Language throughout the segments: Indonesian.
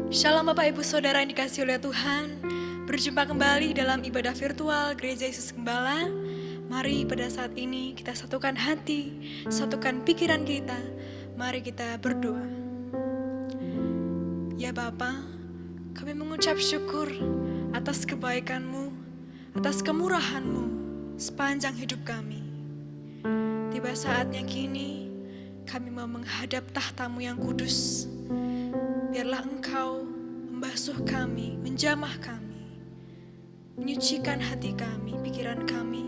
Shalom Bapak Ibu Saudara yang dikasihi oleh Tuhan. Berjumpa kembali dalam ibadah virtual Gereja Yesus Gembala. Mari pada saat ini kita satukan hati, satukan pikiran kita. Mari kita berdoa. Ya Bapa, kami mengucap syukur atas kebaikan-Mu, atas kemurahan-Mu sepanjang hidup kami. Tiba saatnya kini kami mau menghadap tahta-Mu yang kudus. Biarlah Engkau membasuh kami, menjamah kami, menyucikan hati kami, pikiran kami,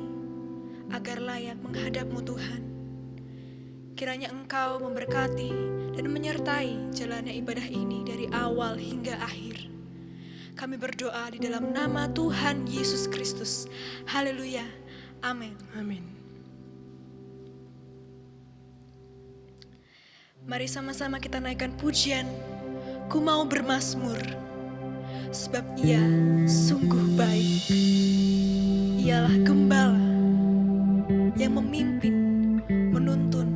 agar layak menghadap-Mu Tuhan. Kiranya Engkau memberkati dan menyertai jalannya ibadah ini dari awal hingga akhir. Kami berdoa di dalam nama Tuhan Yesus Kristus. Haleluya. Amin. Amin. Mari sama-sama kita naikkan pujian. Ku mau bermazmur, sebab Ia sungguh baik. Ialah gembala yang memimpin, menuntun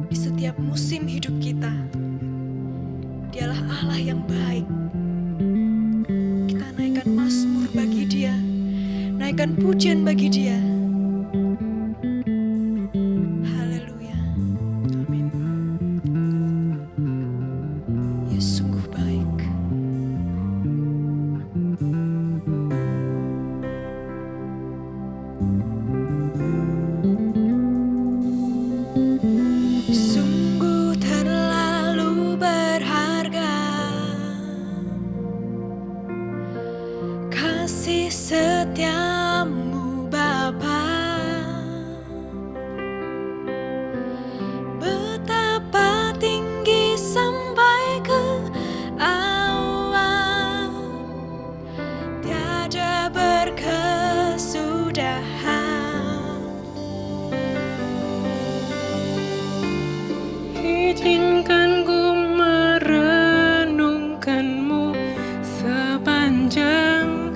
di setiap musim hidup kita. Dialah Allah yang baik. Kita naikkan mazmur bagi Dia, naikkan pujian bagi Dia. Haleluya. Amin. Ia sungguh baik. Sungguh terlalu berharga kasih setiamu Bapa. Betapa tinggi sampai ke awan, tiada berkesudahan. Izinkan ku merenungkan-Mu sepanjang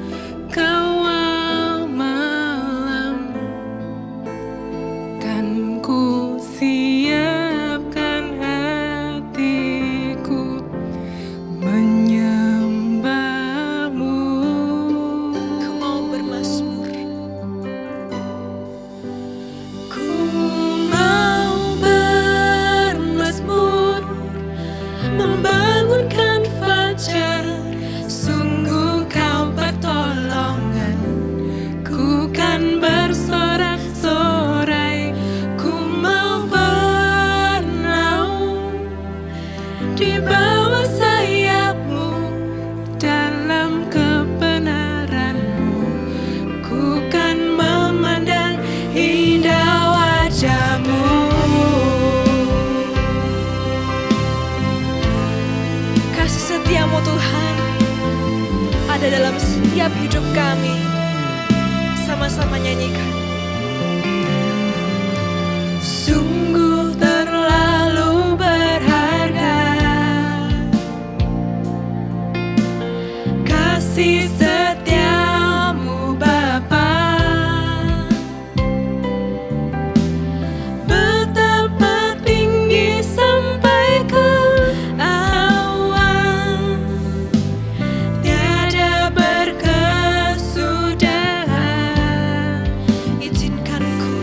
kawal malam. Kan ku siapkan hatiku menyembah-Mu. Ku mau bermazmur. Ku mau bermazmur, membangunkan fajar. Sungguh Kau pertolongan. Ku kan bersorak-sorai. Ku mau bernaung di bawah sayap-Mu, Dalam kebenaran-Mu ku kan memandang indah wajah-Mu. Kasih setia-Mu Tuhan ada dalam setiap hidup kami. Sama-sama nyanyikan. Sungguh terlalu berharga kasih setiamu Bapa. Betapa tinggi sampai ke awan, tiada berkesudahan. Izinkan ku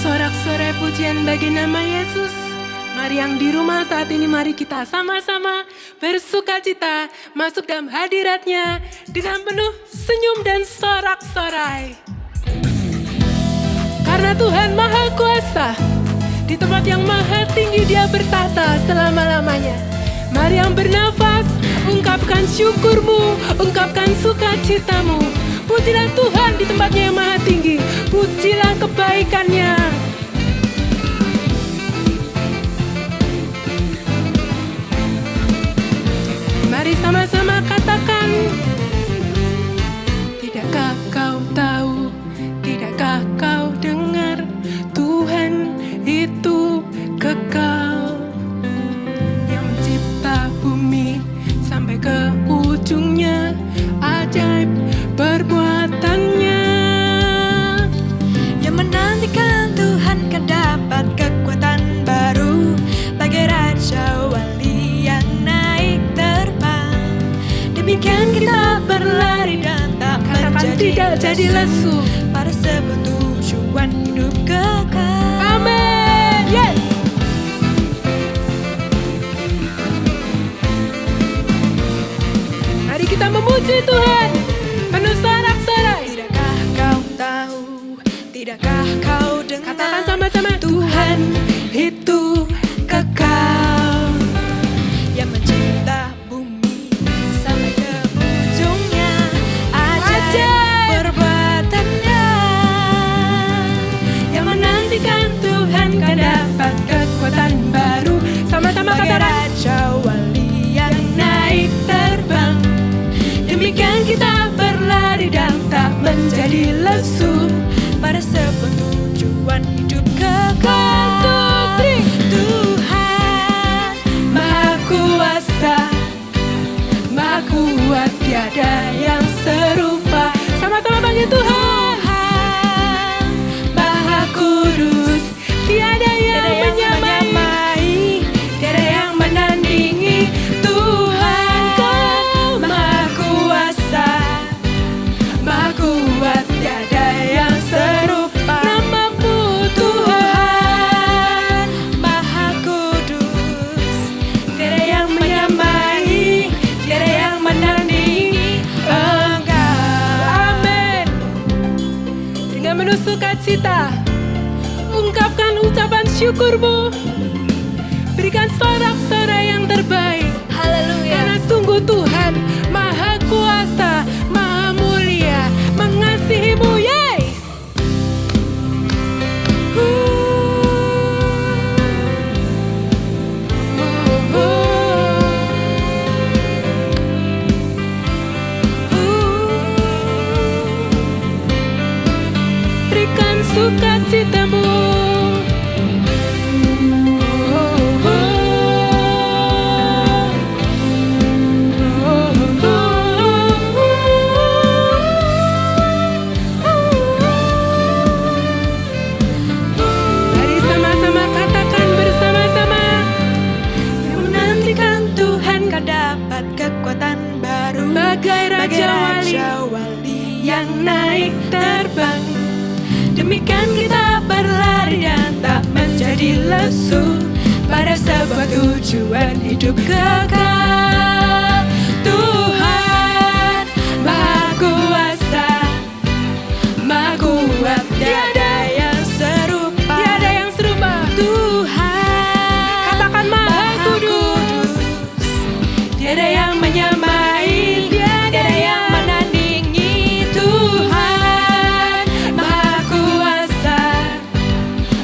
sorak-sorai pujian bagi nama Yesus. Mari yang di rumah saat ini, mari kita sama-sama bersuka cita masuk dalam hadirat-Nya dengan penuh senyum dan sorak-sorai. Karena Tuhan Maha Kuasa, di tempat yang maha tinggi Dia bertata selama-lamanya. Mari yang bernafas, ungkapkan syukurmu, ungkapkan sukacitamu. Pujilah Tuhan di tempatnya yang maha tinggi, pujilah kebaikan-Nya. Mari sama-sama katakan, tidakkah kau tahu, tidakkah kau dengar, Tuhan itu kekal, yang mencipta bumi sampai ke ujungnya, ajaib perbuatannya. Yang menantikan Tuhan kan dapat kekuatan baru, bagai raja wali yang naik terbang. Demikian kita berlari dan tak Katakan menjadi tidak jadi lesu. pada sebuah tujuan hidup kekal. Amin. Yes. Mari kita memuji Tuhan penuh sorak-sorai. Tidakkah kau tahu, tidakkah kau dengar, Katakan sama-sama, Tuhan itu kekal, yang mencipta bumi sampai ke ujungnya, ajaib perbuatannya. yang menantikan Tuhan kan dapat kekuatan baru. Sama-sama Bagai katakan, raja wali yang naik terbang. Demikian kita berlari dan tak menjadi lesu pada sebuah tujuan hidup kekal. Tuhan Maha Kuasa, Maha kuat, tiada yang serupa. Sama-sama panggil Tuhan. Tuhan Maha kudus, tiada yang menyamai, tiada yang menandingi. Tuhan Kau Maha Kuasa, Maha kuat, tiada yang serupa. Namamu Tuhan, Maha Kudus, tiada yang menyamai, tiada yang menandingi Engkau. Amin. Dengan penuh sukacita, ungkapkan ucapan syukurmu. Berikan sorak-sorai yang terbaik. haleluya. Karena sungguh Tuhan Maha Kuasa, Maha Mulia, mengasihimu. Yeay! Berikan sukacitamu. Mari sama-sama katakan bersama-sama. Yang menantikan Tuhan kau dapat kekuatan baru, Bagai bagai Raja raja wali yang naik terbang. Demikian kita berlari dan tak menjadi lesu pada sebuah tujuan hidup kekal. Tuhan Maha Kuasa, Maha kuat, tiada yang serupa. Tiada yang serupa. Tuhan Katakan Maha Kudus, tiada yang menyamai, tiada yang menandingi. Tuhan Maha Kuasa,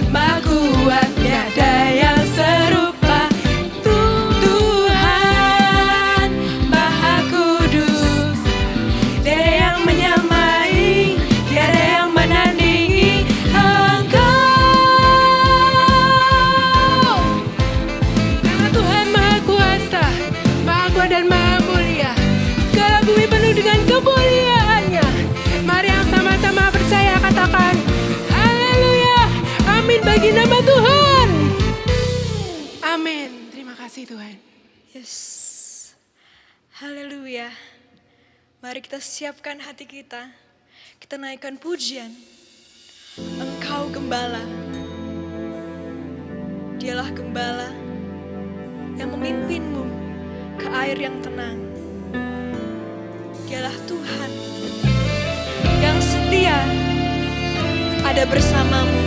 Maha kuat, tiada yang serupa. Tuhan Maha Kudus, tiada yang menyamai, tiada yang menandingi Engkau. karena Tuhan Maha Kuasa, Maha Kuat dan Maha Mulia. Segala bumi penuh dengan kemuliaan-Nya. Mari yang sama-sama percaya katakan, haleluya, amin bagi nama Tuhan. Amin. Terima kasih Tuhan. Yes. Haleluya. Mari kita siapkan hati kita. Kita naikkan pujian. Engkau gembala Dialah gembala yang memimpinmu ke air yang tenang. Dialah Tuhan yang setia ada bersamamu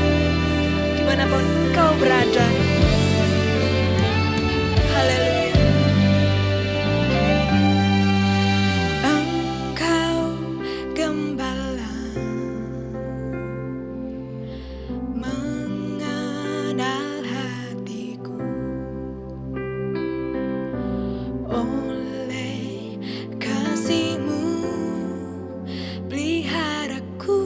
dimanapun engkau berada. Haleluya. Engkau gembala mengenal hatiku, oleh kasih-Mu peliharaku.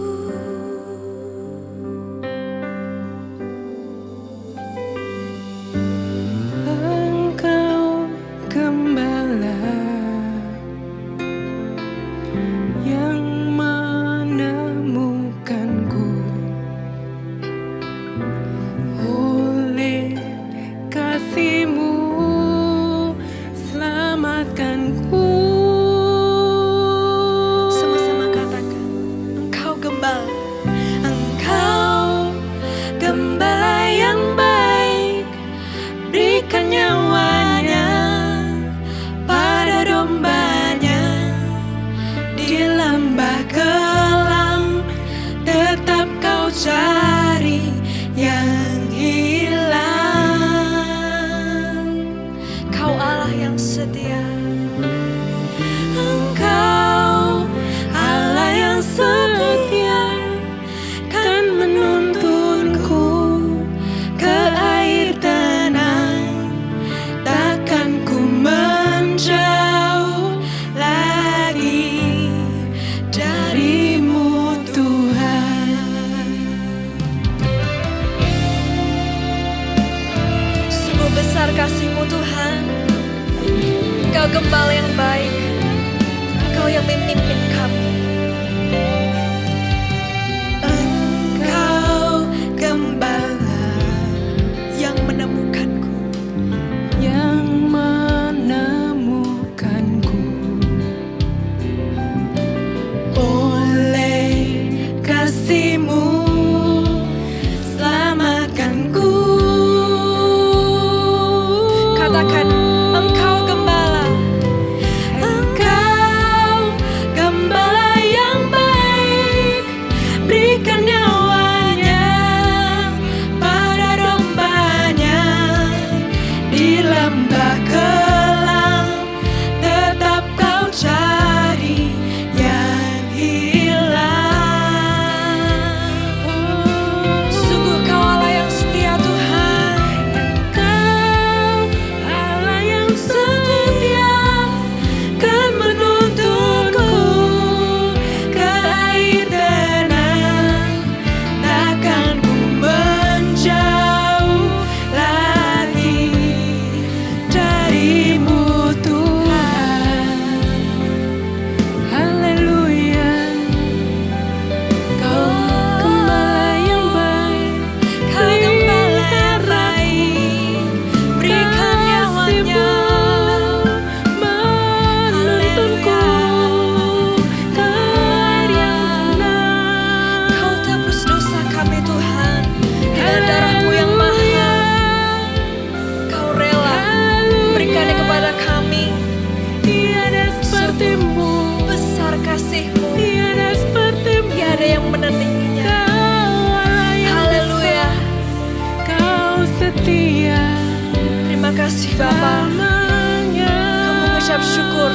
Engkau gembala yang menemukanku, oleh kasih-Mu selamatkanku. Sama-sama katakan, Engkau gembala. Engkau gembala yang baik, berikan nyawanya pada dombanya. Di lembah kelam tetap kau cari yang hilang. Kau Allah yang setia. Engkau Allah yang setia, kan menuntunku ke air tenang. Takkan ku menjauh lagi dari-Mu, Tuhan. Sungguh besar kasih-Mu, Tuhan. Engkau gembala yang baik, Engkau yang memimpin kami. Engkau gembala yang menemukanku, Yang menemukanku, oleh kasih-Mu selamatkanku. Katakan, Engkau gembala. Engkau gembala yang baik, berikan nyawanya pada dombanya. Di lembah kelam tetap kau cari yang hilang. Sungguh kau Allah yang setia, Tuhan. Engkau Allah yang Setia kan menuntunku ke air tenang. Takkan ku menjauh lagi dari-Mu, Tuhan. Haleluya. Kau gembala yang baik, Kau gembala yang baik, berikan nyawanya. menuntunku ke air yang tenang. Kau tebus dosa kami, Tuhan, dengan darah-Mu yang mahal. Kau rela berikannya kepada kami. Tiada seperti-Mu, Besar kasih-Mu, tiada seperti-Mu. tiada yang menandinginya. Kau Allah yang Haleluya. Kau setia Terima kasih Bapa. selamanya. Kau mengucap syukur.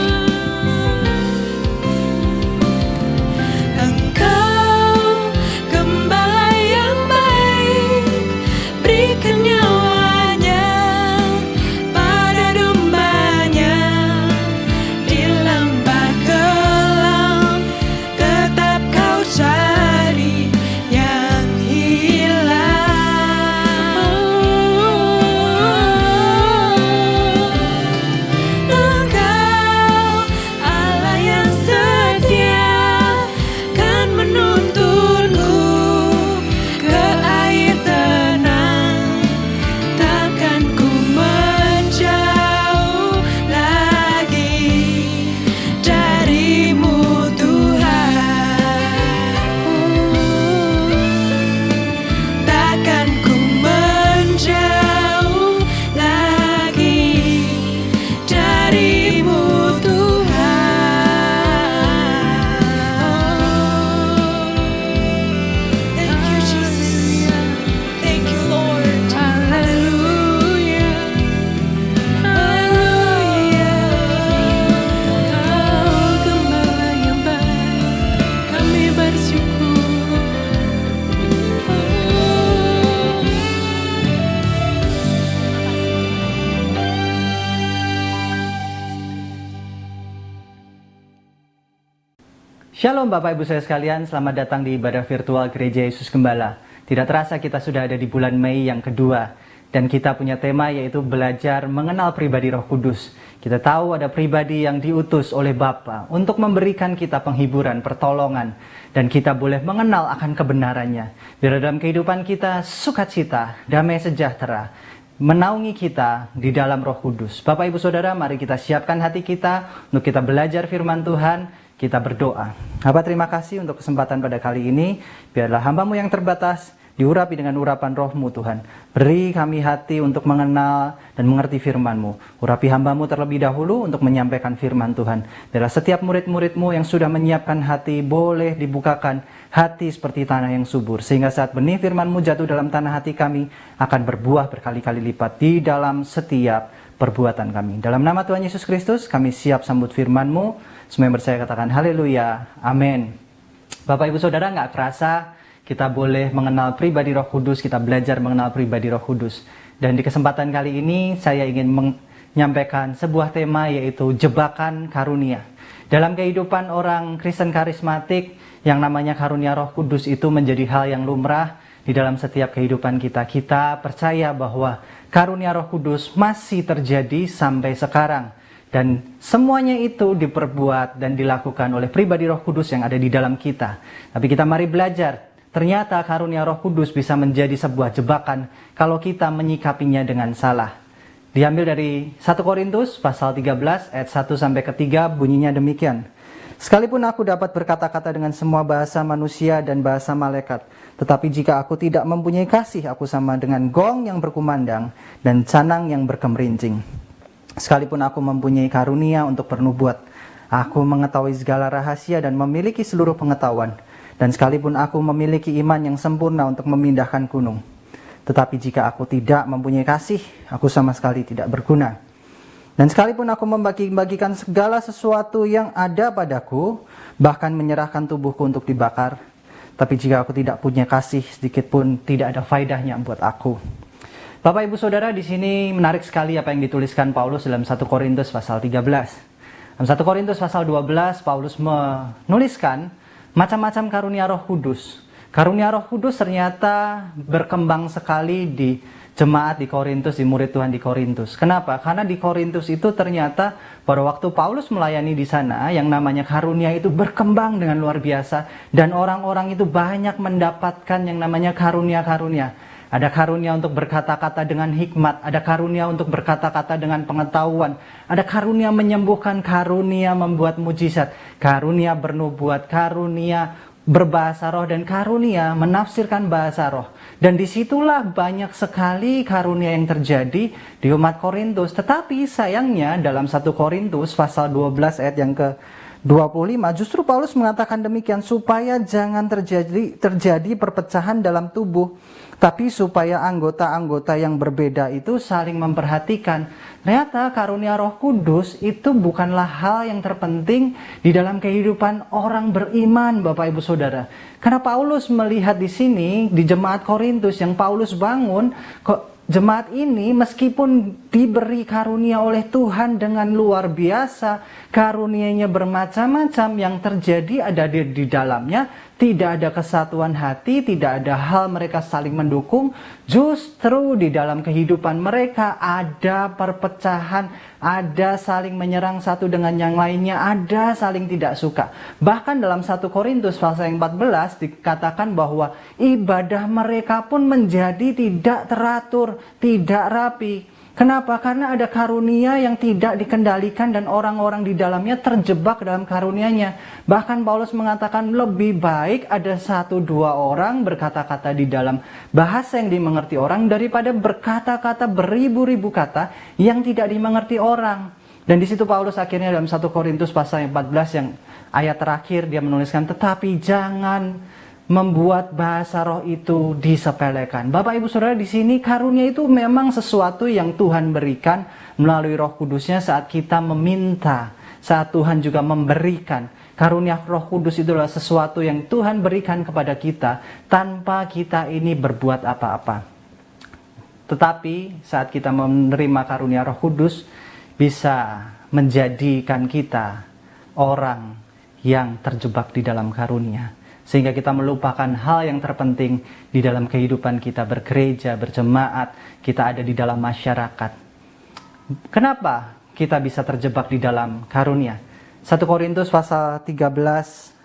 Engkau gembala yang baik, berikan nyawanya pada dombanya. Di lembah kelam tetap kau cari yang hilang. Engkau Shalom Bapak Ibu saya sekalian, selamat datang di ibadah virtual Gereja Yesus Gembala. Tidak terasa kita sudah ada di bulan Mei yang kedua, dan kita punya tema yaitu belajar mengenal pribadi Roh Kudus. Kita tahu ada pribadi yang diutus oleh Bapa untuk memberikan kita penghiburan, pertolongan, dan kita boleh mengenal akan kebenarannya. Biar dalam kehidupan kita sukacita, damai sejahtera, menaungi kita di dalam Roh Kudus. Bapak Ibu Saudara, mari kita siapkan hati kita untuk kita belajar firman Tuhan. Kita berdoa. Bapa, terima kasih untuk kesempatan pada kali ini. Biarlah hamba-Mu yang terbatas diurapi dengan urapan Roh-Mu Tuhan. Beri kami hati untuk mengenal dan mengerti firman-Mu. Urapi hamba-Mu terlebih dahulu untuk menyampaikan firman Tuhan. Biarlah setiap murid-murid-Mu yang sudah menyiapkan hati boleh dibukakan hati seperti tanah yang subur. Sehingga saat benih firman-Mu jatuh dalam tanah hati kami akan berbuah berkali-kali lipat di dalam setiap perbuatan kami. Dalam nama Tuhan Yesus Kristus kami siap sambut firman-Mu. Semua yang percaya katakan haleluya, amin. Bapak Ibu Saudara, gak kerasa kita boleh mengenal pribadi Roh Kudus, kita belajar mengenal pribadi Roh Kudus. Dan di kesempatan kali ini saya ingin menyampaikan sebuah tema yaitu jebakan karunia. Dalam kehidupan orang Kristen karismatik, yang namanya karunia Roh Kudus itu menjadi hal yang lumrah di dalam setiap kehidupan kita. Kita percaya bahwa karunia Roh Kudus masih terjadi sampai sekarang. Dan semuanya itu diperbuat dan dilakukan oleh pribadi Roh Kudus yang ada di dalam kita. Tapi kita mari belajar. Ternyata karunia Roh Kudus bisa menjadi sebuah jebakan kalau kita menyikapinya dengan salah. Diambil dari 1 Korintus pasal 13 ayat 1 sampai ke 3 bunyinya demikian. Sekalipun aku dapat berkata-kata dengan semua bahasa manusia dan bahasa malaikat, tetapi jika aku tidak mempunyai kasih, aku sama dengan gong yang berkumandang dan canang yang berkemerincing. Sekalipun aku mempunyai karunia untuk bernubuat, aku mengetahui segala rahasia dan memiliki seluruh pengetahuan. Dan sekalipun aku memiliki iman yang sempurna untuk memindahkan gunung, tetapi jika aku tidak mempunyai kasih, aku sama sekali tidak berguna. Dan sekalipun aku membagi-bagikan segala sesuatu yang ada padaku, bahkan menyerahkan tubuhku untuk dibakar, tapi jika aku tidak punya kasih, sedikit pun tidak ada faedahnya buat aku. Bapak Ibu Saudara, di sini menarik sekali apa yang dituliskan Paulus dalam 1 Korintus pasal 13. Dalam 1 Korintus pasal 12, Paulus menuliskan macam-macam karunia Roh Kudus. Karunia Roh Kudus ternyata berkembang sekali di jemaat di Korintus, di murid Tuhan di Korintus. Kenapa? Karena di Korintus itu ternyata pada waktu Paulus melayani di sana, yang namanya karunia itu berkembang dengan luar biasa. Dan orang-orang itu banyak mendapatkan yang namanya karunia-karunia. Ada karunia untuk berkata-kata dengan hikmat, ada karunia untuk berkata-kata dengan pengetahuan, ada karunia menyembuhkan, karunia membuat mujizat, karunia bernubuat, karunia berbahasa roh, dan karunia menafsirkan bahasa roh. Dan disitulah banyak sekali karunia yang terjadi di umat Korintus. Tetapi sayangnya dalam 1 Korintus pasal 12 ayat yang ke-25, justru Paulus mengatakan demikian, supaya jangan terjadi perpecahan dalam tubuh, tapi supaya anggota-anggota yang berbeda itu saling memperhatikan. Ternyata karunia Roh Kudus itu bukanlah hal yang terpenting di dalam kehidupan orang beriman, Bapak Ibu Saudara. Karena Paulus melihat di sini, di jemaat Korintus yang Paulus bangun, jemaat ini meskipun diberi karunia oleh Tuhan dengan luar biasa, karunianya bermacam-macam, yang terjadi ada di dalamnya tidak ada kesatuan hati, tidak ada hal mereka saling mendukung. Justru di dalam kehidupan mereka ada perpecahan, ada saling menyerang satu dengan yang lainnya, ada saling tidak suka. Bahkan dalam 1 Korintus pasal yang 14 dikatakan bahwa ibadah mereka pun menjadi tidak teratur, tidak rapi. Kenapa? Karena ada karunia yang tidak dikendalikan dan orang-orang di dalamnya terjebak dalam karunianya. Bahkan Paulus mengatakan lebih baik ada 1-2 orang berkata-kata di dalam bahasa yang dimengerti orang daripada berkata-kata beribu-ribu kata yang tidak dimengerti orang. Dan di situ Paulus akhirnya dalam 1 Korintus pasal 14 yang ayat terakhir dia menuliskan, tetapi jangan membuat bahasa roh itu disepelekan. Bapak Ibu Saudara, di sini karunia itu memang sesuatu yang Tuhan berikan melalui Roh Kudusnya saat kita meminta, saat Tuhan juga memberikan. Karunia Roh Kudus itu adalah sesuatu yang Tuhan berikan kepada kita tanpa kita ini berbuat apa-apa. Tetapi saat kita menerima karunia Roh Kudus bisa menjadikan kita orang yang terjebak di dalam karunia. Sehingga kita melupakan hal yang terpenting di dalam kehidupan kita bergereja, berjemaat, kita ada di dalam masyarakat. Kenapa kita bisa terjebak di dalam karunia? 1 Korintus pasal 13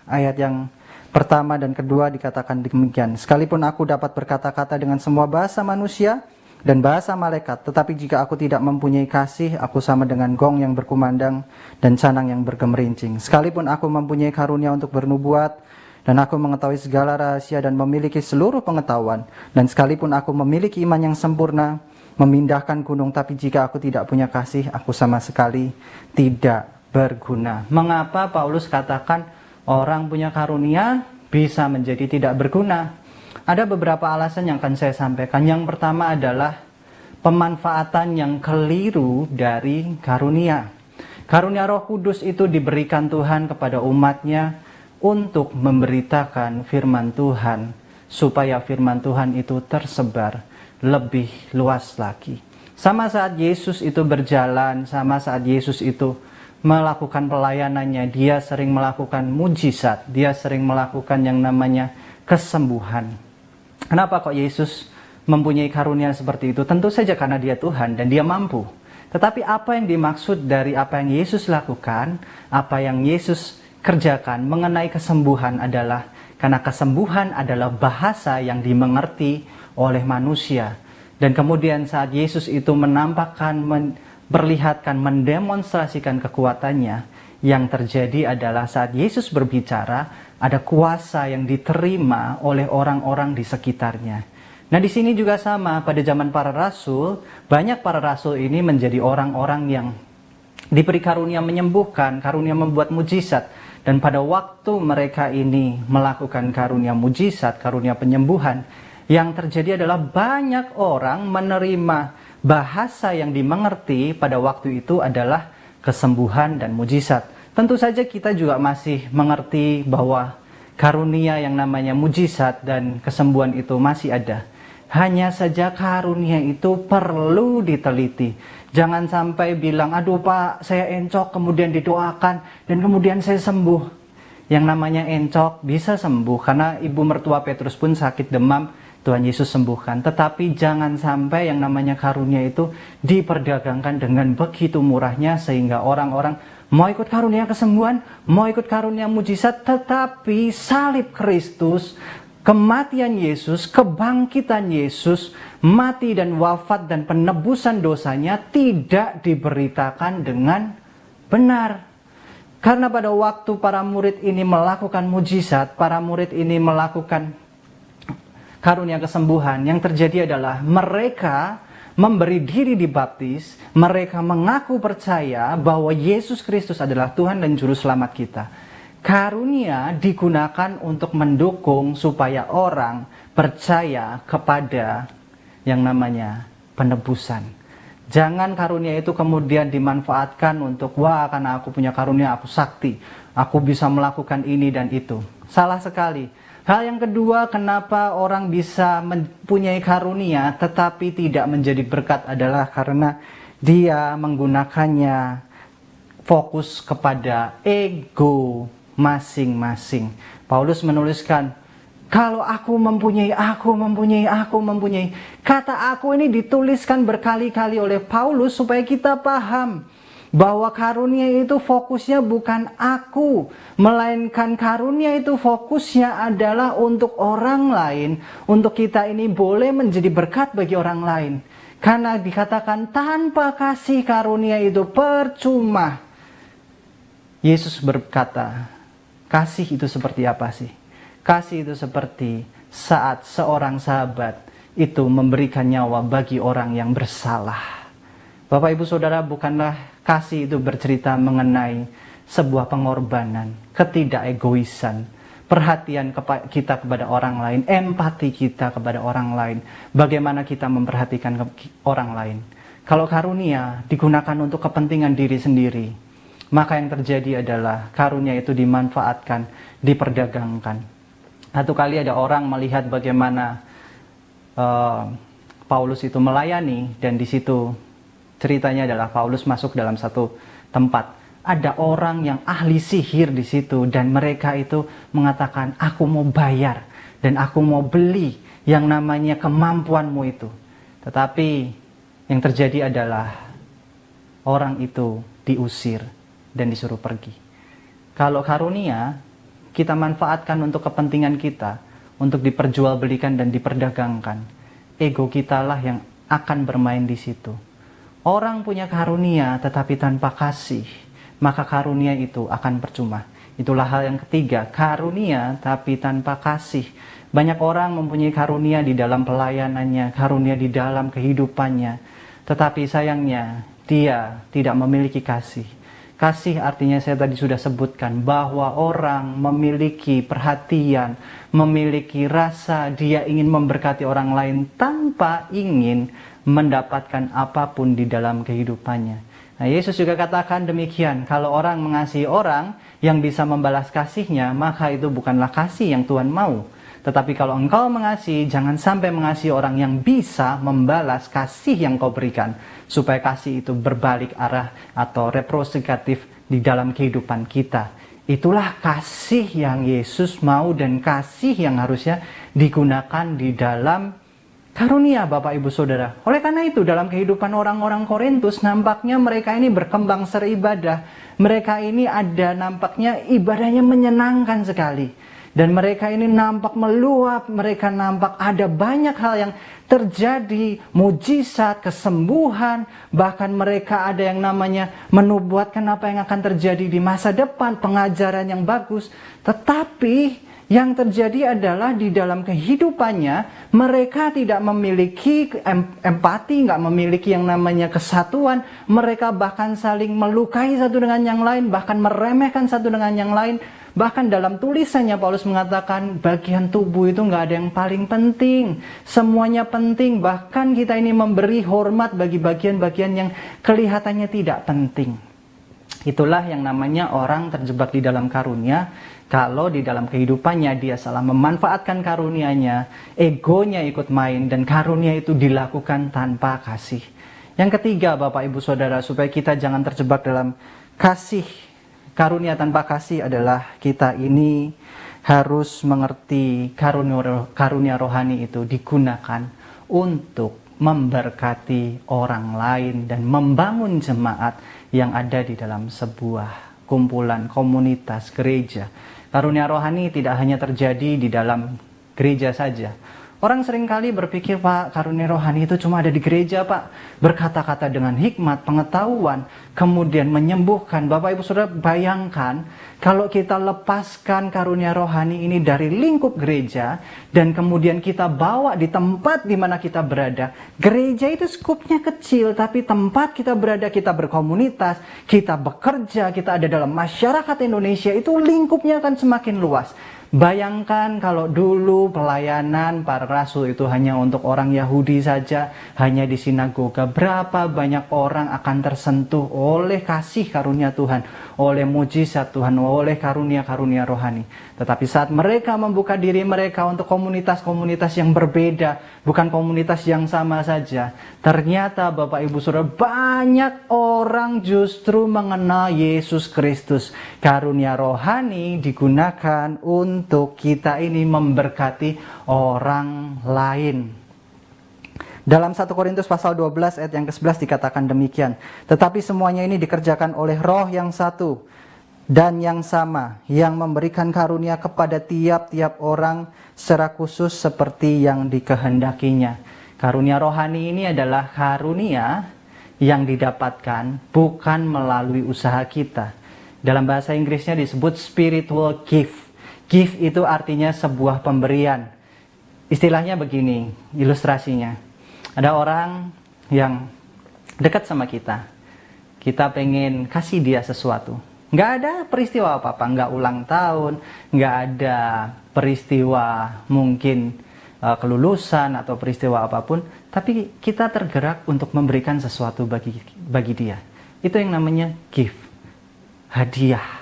ayat yang pertama dan kedua dikatakan demikian. Sekalipun aku dapat berkata-kata dengan semua bahasa manusia dan bahasa malaikat, tetapi jika aku tidak mempunyai kasih, aku sama dengan gong yang berkumandang dan canang yang bergemerincing. Sekalipun aku mempunyai karunia untuk bernubuat, dan aku mengetahui segala rahasia dan memiliki seluruh pengetahuan, dan sekalipun aku memiliki iman yang sempurna, memindahkan gunung, tapi jika aku tidak punya kasih, aku sama sekali tidak berguna. Mengapa Paulus katakan orang punya karunia bisa menjadi tidak berguna? Ada beberapa alasan yang akan saya sampaikan. Yang pertama adalah pemanfaatan yang keliru dari karunia. Karunia Roh Kudus itu diberikan Tuhan kepada umatnya untuk memberitakan firman Tuhan, supaya firman Tuhan itu tersebar lebih luas lagi. Sama saat Yesus itu berjalan, sama saat Yesus itu melakukan pelayanannya, dia sering melakukan mujizat, dia sering melakukan yang namanya kesembuhan. Kenapa kok Yesus mempunyai karunia seperti itu? Tentu saja karena dia Tuhan dan dia mampu. Tetapi apa yang dimaksud dari apa yang Yesus lakukan, apa yang Yesus kerjakan mengenai kesembuhan adalah karena kesembuhan adalah bahasa yang dimengerti oleh manusia. Dan kemudian saat Yesus itu menampakkan, memperlihatkan, mendemonstrasikan kekuatannya, yang terjadi adalah saat Yesus berbicara, ada kuasa yang diterima oleh orang-orang di sekitarnya. Nah, di sini juga sama, pada zaman para rasul, banyak para rasul ini menjadi orang-orang yang diberi karunia menyembuhkan, karunia membuat mujizat. Dan pada waktu mereka ini melakukan karunia mujizat, karunia penyembuhan, yang terjadi adalah banyak orang menerima bahasa yang dimengerti pada waktu itu adalah kesembuhan dan mujizat. Tentu saja kita juga masih mengerti bahwa karunia yang namanya mujizat dan kesembuhan itu masih ada. Hanya saja karunia itu perlu diteliti. Jangan sampai bilang, aduh Pak, saya encok, kemudian didoakan, dan kemudian saya sembuh. Yang namanya encok bisa sembuh, karena ibu mertua Petrus pun sakit demam, Tuhan Yesus sembuhkan. Tetapi jangan sampai yang namanya karunia itu diperdagangkan dengan begitu murahnya, sehingga orang-orang mau ikut karunia kesembuhan, mau ikut karunia mujizat, tetapi salib Kristus, kematian Yesus, kebangkitan Yesus, mati dan wafat dan penebusan dosanya tidak diberitakan dengan benar. Karena pada waktu para murid ini melakukan mujizat, para murid ini melakukan karunia kesembuhan, yang terjadi adalah mereka memberi diri dibaptis, mereka mengaku percaya bahwa Yesus Kristus adalah Tuhan dan Juru Selamat kita. Karunia digunakan untuk mendukung supaya orang percaya kepada yang namanya penebusan. Jangan karunia itu kemudian dimanfaatkan untuk, wah karena aku punya karunia, aku sakti, aku bisa melakukan ini dan itu. Salah sekali. Hal yang kedua, kenapa orang bisa mempunyai karunia tetapi tidak menjadi berkat adalah karena dia menggunakannya fokus kepada ego masing-masing. Paulus menuliskan, kalau aku mempunyai. Kata aku ini dituliskan berkali-kali oleh Paulus supaya kita paham bahwa karunia itu fokusnya bukan aku, melainkan karunia itu fokusnya adalah untuk orang lain, untuk kita ini boleh menjadi berkat bagi orang lain. Karena dikatakan tanpa kasih karunia itu percuma. Yesus berkata, kasih itu seperti apa sih? Kasih itu seperti saat seorang sahabat itu memberikan nyawa bagi orang yang bersalah. Bapak Ibu Saudara, bukanlah kasih itu bercerita mengenai sebuah pengorbanan, ketidakegoisan, perhatian kita kepada orang lain, empati kita kepada orang lain, bagaimana kita memperhatikan orang lain. Kalau karunia digunakan untuk kepentingan diri sendiri, maka yang terjadi adalah karunia itu dimanfaatkan, diperdagangkan. Satu kali ada orang melihat bagaimana Paulus itu melayani, dan di situ ceritanya adalah Paulus masuk dalam satu tempat. ada orang yang ahli sihir di situ dan mereka itu mengatakan, aku mau bayar dan aku mau beli yang namanya kemampuanmu itu. Tetapi yang terjadi adalah orang itu diusir dan disuruh pergi. Kalau karunia kita manfaatkan untuk kepentingan kita, untuk diperjualbelikan dan diperdagangkan, ego kita lah yang akan bermain di situ. Orang punya karunia tetapi tanpa kasih, maka karunia itu akan percuma. Itulah hal yang ketiga, karunia tapi tanpa kasih. Banyak orang mempunyai karunia di dalam pelayanannya, karunia di dalam kehidupannya, tetapi sayangnya dia tidak memiliki kasih. Kasih artinya saya tadi sudah sebutkan bahwa orang memiliki perhatian, memiliki rasa dia ingin memberkati orang lain tanpa ingin mendapatkan apapun di dalam kehidupannya. Nah, Yesus juga katakan demikian, kalau orang mengasihi orang yang bisa membalas kasihnya, maka itu bukanlah kasih yang Tuhan mau. Tetapi kalau engkau mengasihi, jangan sampai mengasihi orang yang bisa membalas kasih yang kau berikan, supaya kasih itu berbalik arah atau reciprokatif di dalam kehidupan kita. Itulah kasih yang Yesus mau dan kasih yang harusnya digunakan di dalam karunia Bapak Ibu Saudara. Oleh karena itu dalam kehidupan orang-orang Korintus nampaknya mereka ini berkembang seribadah. Mereka ini ada nampaknya ibadahnya menyenangkan sekali. Dan mereka ini nampak meluap, mereka nampak ada banyak hal yang terjadi, mujizat, kesembuhan, bahkan mereka ada yang namanya menubuatkan apa yang akan terjadi di masa depan, pengajaran yang bagus. Tetapi yang terjadi adalah di dalam kehidupannya mereka tidak memiliki empati, nggak memiliki yang namanya kesatuan. Mereka bahkan saling melukai satu dengan yang lain, bahkan meremehkan satu dengan yang lain. Bahkan dalam tulisannya Paulus mengatakan bagian tubuh itu nggak ada yang paling penting, semuanya penting. Bahkan kita ini memberi hormat bagi bagian-bagian yang kelihatannya tidak penting. Itulah yang namanya orang terjebak di dalam karunia. Kalau di dalam kehidupannya dia salah memanfaatkan karunianya, egonya ikut main dan karunia itu dilakukan tanpa kasih. Yang ketiga Bapak Ibu Saudara, supaya kita jangan terjebak dalam kasih, karunia tanpa kasih adalah kita ini harus mengerti karunia rohani itu digunakan untuk memberkati orang lain dan membangun jemaat yang ada di dalam sebuah kumpulan, komunitas, gereja. Karunia rohani tidak hanya terjadi di dalam gereja saja. Orang seringkali berpikir, Pak, karunia rohani itu cuma ada di gereja, Pak. Berkata-kata dengan hikmat, pengetahuan, kemudian menyembuhkan. Bapak Ibu Saudara, bayangkan kalau kita lepaskan karunia rohani ini dari lingkup gereja dan kemudian kita bawa di tempat di mana kita berada. Gereja itu skupnya kecil, tapi tempat kita berada, kita berkomunitas, kita bekerja, kita ada dalam masyarakat Indonesia, itu lingkupnya akan semakin luas. Bayangkan kalau dulu pelayanan para rasul itu hanya untuk orang Yahudi saja, hanya di sinagoga. Berapa banyak orang akan tersentuh oleh kasih karunia Tuhan, oleh mujizat Tuhan, oleh karunia-karunia rohani. Tetapi saat mereka membuka diri mereka untuk komunitas-komunitas yang berbeda, bukan komunitas yang sama saja, ternyata Bapak Ibu Saudara, banyak orang justru mengenal Yesus Kristus. Karunia rohani digunakan untuk kita ini memberkati orang lain. Dalam 1 Korintus pasal 12 ayat yang ke-11 dikatakan demikian. Tetapi semuanya ini dikerjakan oleh Roh yang satu dan yang sama, yang memberikan karunia kepada tiap-tiap orang secara khusus seperti yang dikehendakinya. Karunia rohani ini adalah karunia yang didapatkan bukan melalui usaha kita. Dalam bahasa Inggrisnya disebut spiritual gift. Gift itu artinya sebuah pemberian. Istilahnya begini, ilustrasinya. Ada orang yang dekat sama kita. Kita pengen kasih dia sesuatu. Nggak ada peristiwa apa-apa, nggak ulang tahun, nggak ada peristiwa mungkin kelulusan atau peristiwa apapun. Tapi kita tergerak untuk memberikan sesuatu bagi dia. Itu yang namanya gift. Hadiah.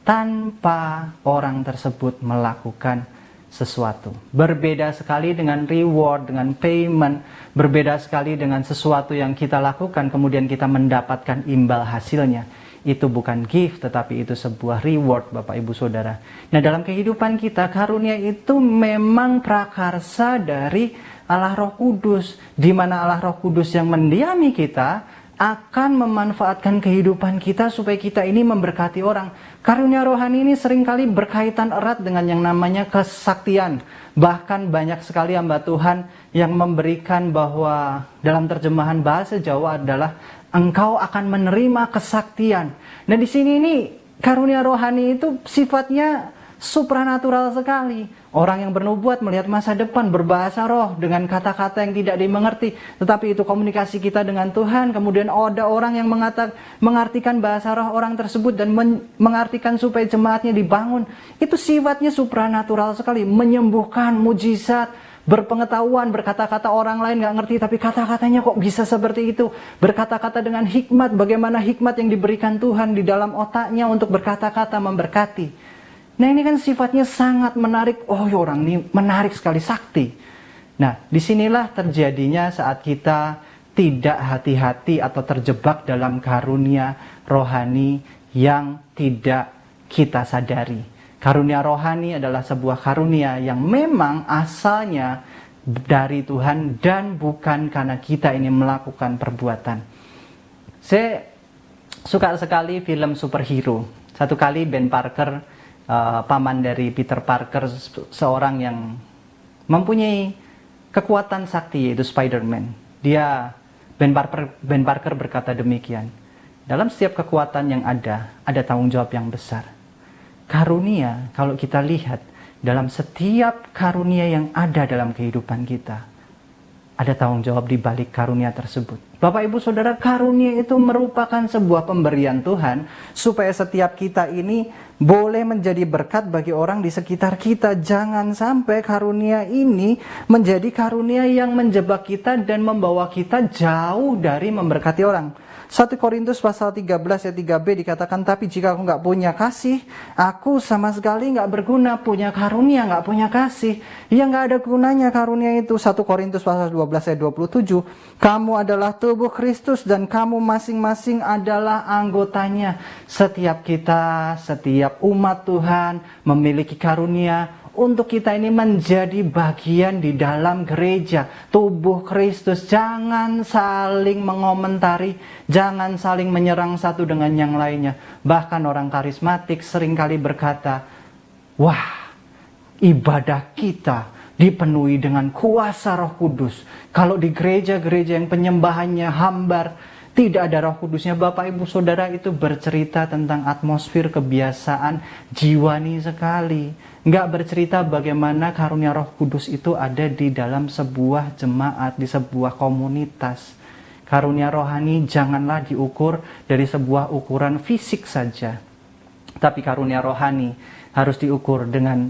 Tanpa orang tersebut melakukan sesuatu. Berbeda sekali dengan reward, dengan payment. Berbeda sekali dengan sesuatu yang kita lakukan kemudian kita mendapatkan imbal hasilnya. itu bukan gift, tetapi itu sebuah reward, Bapak Ibu Saudara. Nah, dalam kehidupan kita, karunia itu memang prakarsa dari Allah Roh Kudus, di mana Allah Roh Kudus yang mendiami kita akan memanfaatkan kehidupan kita supaya kita ini memberkati orang. Karunia rohani ini seringkali berkaitan erat dengan yang namanya kesaktian. Bahkan banyak sekali hamba Tuhan yang memberikan bahwa dalam terjemahan bahasa Jawa adalah engkau akan menerima kesaktian. Nah, di sini ini karunia rohani itu sifatnya supranatural sekali. Orang yang bernubuat melihat masa depan, berbahasa roh dengan kata-kata yang tidak dimengerti, tetapi itu komunikasi kita dengan Tuhan. Kemudian ada orang yang mengartikan bahasa roh orang tersebut dan mengartikan supaya jemaatnya dibangun. Itu sifatnya supranatural sekali, menyembuhkan, mujizat, berpengetahuan, berkata-kata orang lain gak ngerti, tapi kata-katanya kok bisa seperti itu. Berkata-kata dengan hikmat, bagaimana hikmat yang diberikan Tuhan di dalam otaknya untuk berkata-kata memberkati. Nah, ini kan sifatnya sangat menarik. Oh, ya orang ini menarik sekali, sakti. Nah, disinilah terjadinya saat kita tidak hati-hati atau terjebak dalam karunia rohani yang tidak kita sadari. Karunia rohani adalah sebuah karunia yang memang asalnya dari Tuhan dan bukan karena kita ini melakukan perbuatan. Saya suka sekali film superhero. Satu kali Ben Parker, paman dari Peter Parker, seorang yang mempunyai kekuatan sakti yaitu Spider-Man. Ben Parker berkata demikian, dalam setiap kekuatan yang ada tanggung jawab yang besar. Karunia, kalau kita lihat dalam setiap karunia yang ada dalam kehidupan kita, ada tanggung jawab di balik karunia tersebut. Bapak Ibu Saudara, karunia itu merupakan sebuah pemberian Tuhan supaya setiap kita ini boleh menjadi berkat bagi orang di sekitar kita. Jangan sampai karunia ini menjadi karunia yang menjebak kita dan membawa kita jauh dari memberkati orang. 1 Korintus pasal 13 ayat 3b dikatakan, tapi jika aku nggak punya kasih, aku sama sekali nggak berguna. Punya karunia nggak punya kasih, ya nggak ada gunanya karunia itu. 1 Korintus pasal 12 ayat 27, kamu adalah tubuh Kristus dan kamu masing-masing adalah anggotanya. Setiap kita, setiap umat Tuhan memiliki karunia untuk kita ini menjadi bagian di dalam gereja, tubuh Kristus. Jangan saling mengomentari, jangan saling menyerang satu dengan yang lainnya. Bahkan orang karismatik seringkali berkata, wah, ibadah kita dipenuhi dengan kuasa Roh Kudus. Kalau di gereja-gereja yang penyembahannya hambar, tidak ada Roh Kudusnya. Bapak Ibu Saudara, itu bercerita tentang atmosfer kebiasaan jiwani sekali. Nggak bercerita bagaimana karunia Roh Kudus itu ada di dalam sebuah jemaat, di sebuah komunitas. Karunia rohani janganlah diukur dari sebuah ukuran fisik saja. Tapi karunia rohani harus diukur dengan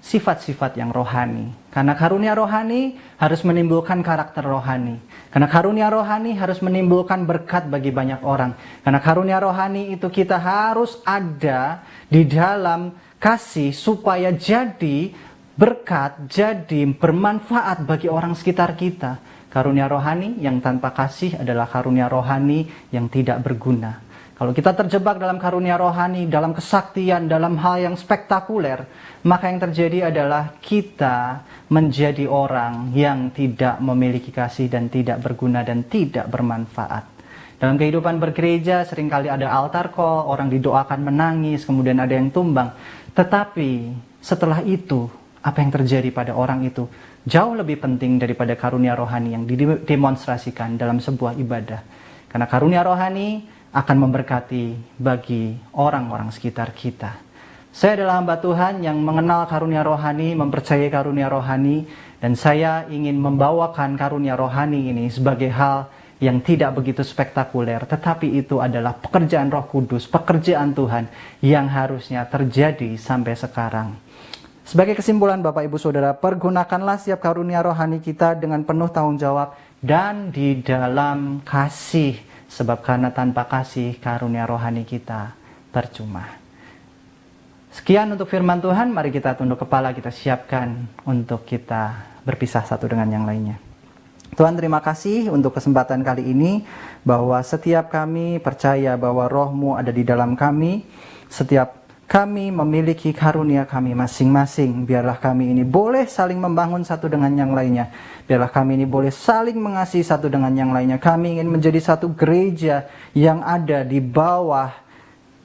sifat-sifat yang rohani. Karena karunia rohani harus menimbulkan karakter rohani. Karena karunia rohani harus menimbulkan berkat bagi banyak orang. Karena karunia rohani itu kita harus ada di dalam kasih supaya jadi berkat, jadi bermanfaat bagi orang sekitar kita. Karunia rohani yang tanpa kasih adalah karunia rohani yang tidak berguna. Kalau kita terjebak dalam karunia rohani, dalam kesaktian, dalam hal yang spektakuler, maka yang terjadi adalah kita menjadi orang yang tidak memiliki kasih dan tidak berguna dan tidak bermanfaat. Dalam kehidupan bergereja seringkali ada altar call, orang didoakan menangis, kemudian ada yang tumbang. Tetapi setelah itu, apa yang terjadi pada orang itu jauh lebih penting daripada karunia rohani yang didemonstrasikan dalam sebuah ibadah. Karena karunia rohani akan memberkati bagi orang-orang sekitar kita. Saya adalah hamba Tuhan yang mengenal karunia rohani, mempercayai karunia rohani, dan saya ingin membawakan karunia rohani ini sebagai hal yang tidak begitu spektakuler, tetapi itu adalah pekerjaan Roh Kudus, pekerjaan Tuhan yang harusnya terjadi sampai sekarang. Sebagai kesimpulan Bapak Ibu Saudara, pergunakanlah setiap karunia rohani kita dengan penuh tanggung jawab dan di dalam kasih. Sebab karena tanpa kasih, karunia rohani kita percuma. Sekian untuk firman Tuhan, mari kita tunduk kepala, kita siapkan untuk kita berpisah satu dengan yang lainnya. Tuhan, terima kasih untuk kesempatan kali ini, bahwa setiap kami percaya bahwa Roh-Mu ada di dalam kami. Setiap kami memiliki karunia kami masing-masing. Biarlah kami ini boleh saling membangun satu dengan yang lainnya. Biarlah kami ini boleh saling mengasihi satu dengan yang lainnya. Kami ingin menjadi satu gereja yang ada di bawah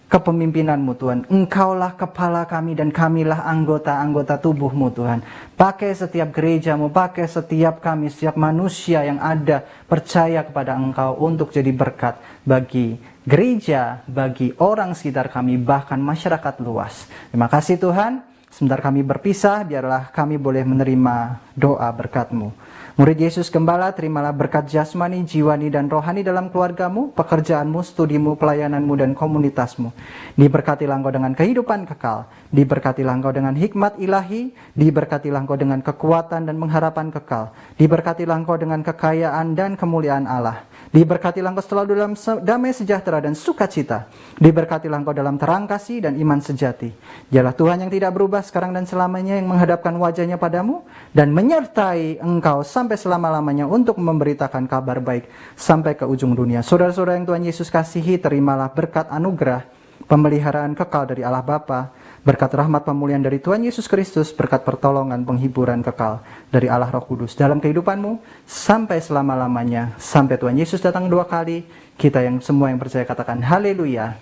kepemimpinan-Mu, Tuhan. Engkaulah kepala kami dan kamilah anggota-anggota tubuh-Mu, Tuhan. Pakai setiap gereja-Mu, pakai setiap kami, setiap manusia yang ada percaya kepada Engkau untuk jadi berkat bagi gereja, bagi orang sekitar kami, bahkan masyarakat luas. Terima kasih Tuhan. Sebentar kami berpisah, biarlah kami boleh menerima doa berkat-Mu. Murid Yesus Gembala, terimalah berkat jasmani, jiwani, dan rohani dalam keluargamu, pekerjaanmu, studimu, pelayananmu, dan komunitasmu. Diberkatilah engkau dengan kehidupan kekal. Diberkatilah engkau dengan hikmat ilahi. Diberkatilah engkau dengan kekuatan dan pengharapan kekal. Diberkatilah engkau dengan kekayaan dan kemuliaan Allah. Diberkatilah engkau selalu dalam damai sejahtera dan sukacita. Diberkatilah engkau dalam terang kasih dan iman sejati. Dialah Tuhan yang tidak berubah sekarang dan selamanya, yang menghadapkan wajahnya padamu dan menyertai engkau sampai selama-lamanya untuk memberitakan kabar baik sampai ke ujung dunia. Saudara-saudara yang Tuhan Yesus kasihi, terimalah berkat anugerah pemeliharaan kekal dari Allah Bapa, berkat rahmat pemulihan dari Tuhan Yesus Kristus, berkat pertolongan penghiburan kekal dari Allah Roh Kudus dalam kehidupanmu sampai selama-lamanya, sampai Tuhan Yesus datang 2 kali. Kita yang semua yang percaya katakan haleluya,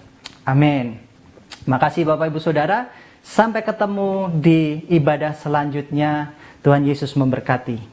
amin. Makasih Bapak Ibu Saudara, sampai ketemu di ibadah selanjutnya. Tuhan Yesus memberkati.